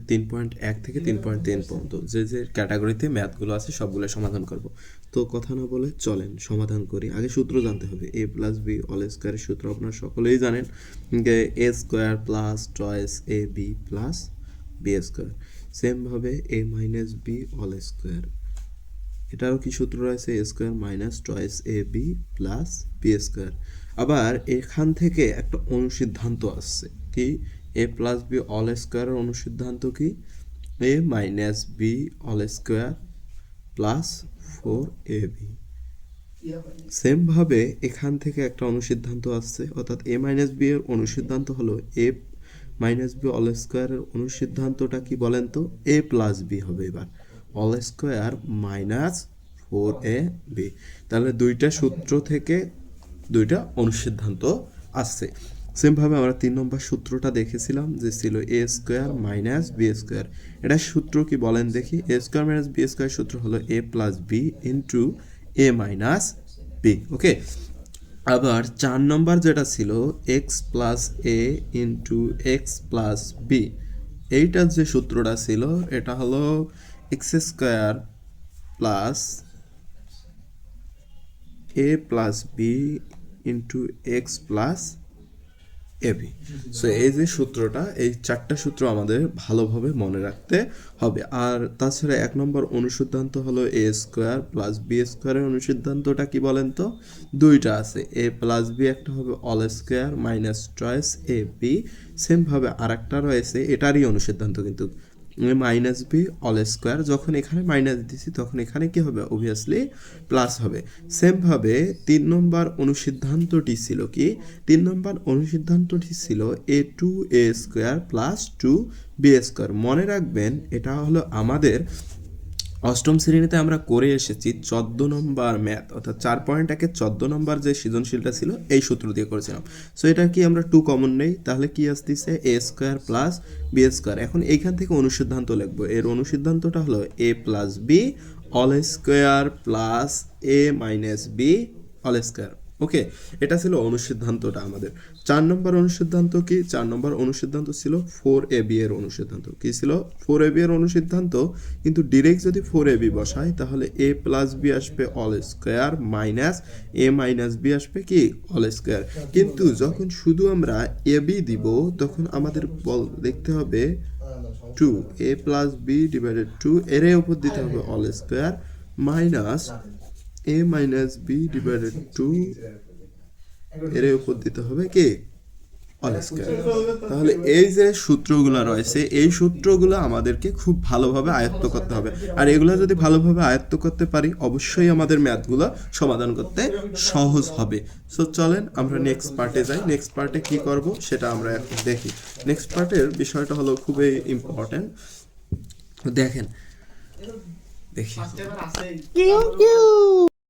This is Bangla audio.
3.1 থেকে 3.3 পর্যন্ত যে যে ক্যাটাগরিতে ম্যাথগুলো আছে সবগুলো সমাধান করব। তো কথা না বলে চলেন সমাধান করি। আগে সূত্র জানতে হবে। a প্লাস বি অল স্কোয়ারের সূত্র আপনারা সকলেই জানেন, যে এ square plus toys A B plus b square. সেমভাবে এ মাইনাস বি অল স্কোয়ার, এটারও কি সূত্র রয়েছে? এ square minus toys A B plus b square. আবার এখান থেকে একটা অনুসিদ্ধান্ত আসছে কি, এ প্লাস বি অল স্কোয়ারের অনুসিদ্ধান্ত কি? A minus b all square plus 4ab। সেমভাবে এখান থেকে একটা অনুসিদ্ধান্ত আসছে, অর্থাৎ এ মাইনাস বি এর অনুসিদ্ধান্ত হলো এ মাইনাস বি অল স্কোয়ারের অনুসিদ্ধান্তটা কি বলেন তো? এ প্লাস বি হবে এবার অল স্কোয়ার মাইনাস 4ab। তাহলে দুইটা সূত্র থেকে দুইটা অনুসিদ্ধান্ত আসছে। সেমভাবে আমরা 3 নম্বর সূত্রটা দেখেছিলাম যে ছিল a square minus b square. এটা সূত্র কি বলেন দেখি? A square minus b square সূত্র হলো a plus b into a minus b. Okay, আবার 4 নম্বর যেটা ছিল x plus a into x plus b, এইটার যে সূত্রটা ছিল এটা হলো x square plus a plus b into x plus a b. So এই যে সূত্রটা, এই 4টা সূত্র আমাদের ভালোভাবে মনে রাখতে হবে। আর তাছাড়া 1 নম্বর অনুসিদ্ধান্ত হলো এ স্কোয়ার প্লাস বি স্কোয়ারের অনুসিদ্ধান্তটা কি বলেন তো? দুইটা আছে, এ প্লাস বি একটা হবে whole square minus toys A B. সেমভাবে আর একটা রয়েছে, এটারই অনুসিদ্ধান্ত কিন্তু মাইনাস বি অল স্কোয়ার। যখন এখানে মাইনাস দিছি তখন এখানে কি হবে? অবভিয়াসলি প্লাস হবে। সেমভাবে 3 নম্বর অনুসিদ্ধান্তটি ছিল কি? 3 নম্বর অনুসিদ্ধান্তটি ছিল এ টু এ স্কোয়ার প্লাস 2b স্কোয়ার। মনে রাখবেন এটা হলো আমাদের অষ্টম শ্রেণীতে আমরা করে এসেছি 14 নম্বর ম্যাথ, অর্থাৎ 4.1 14 নম্বর যে সৃজনশীলটা ছিল এই সূত্র দিয়ে করেছিলাম। সো এটা কি আমরা 2 কমন নেই, তাহলে কি আসতেছে? A square plus b square. এখন এইখান থেকে অনুসিদ্ধান্ত লিখবো। এর অনুসিদ্ধান্তটা হলো a plus b all square plus a minus b all square. Okay, এটা ছিল অনুসিদ্ধান্তটা আমাদের। 4 নম্বর অনুসিদ্ধান্ত কি? 4 নম্বর অনুসিদ্ধান্ত ছিল 4ab এর অনুসিদ্ধান্ত। কি ছিল? 4ab এর অনুসিদ্ধান্ত। কিন্তু ডিরেক্ট যদি 4ab বসাই তাহলে a প্লাস বি আসবে whole square minus a minus b আসবে কি? Whole square. কিন্তু যখন শুধু আমরা ab দিব তখন আমাদের দেখতে হবে 2 a প্লাস বি ডিভাইডেড 2 এর উপর দিতে হবে whole square minus a minus b divided 2 এর উপর দিতে হবে কি? Whole square. তাহলে এই যে সূত্রগুলো রয়েছে এই সূত্রগুলো আমাদেরকে খুব ভালোভাবে আয়ত্ত করতে হবে। আর এগুলো যদি ভালোভাবে আয়ত্ত করতে পারি অবশ্যই আমাদের ম্যাথগুলো সমাধান করতে সহজ হবে। সো চলেন আমরা নেক্সট পার্টে যাই। নেক্সট পার্টে কি করব সেটা আমরা এখন দেখি। নেক্সট পার্টের বিষয়টা হলো খুবই ইম্পর্টেন্ট। দেখেন দেখি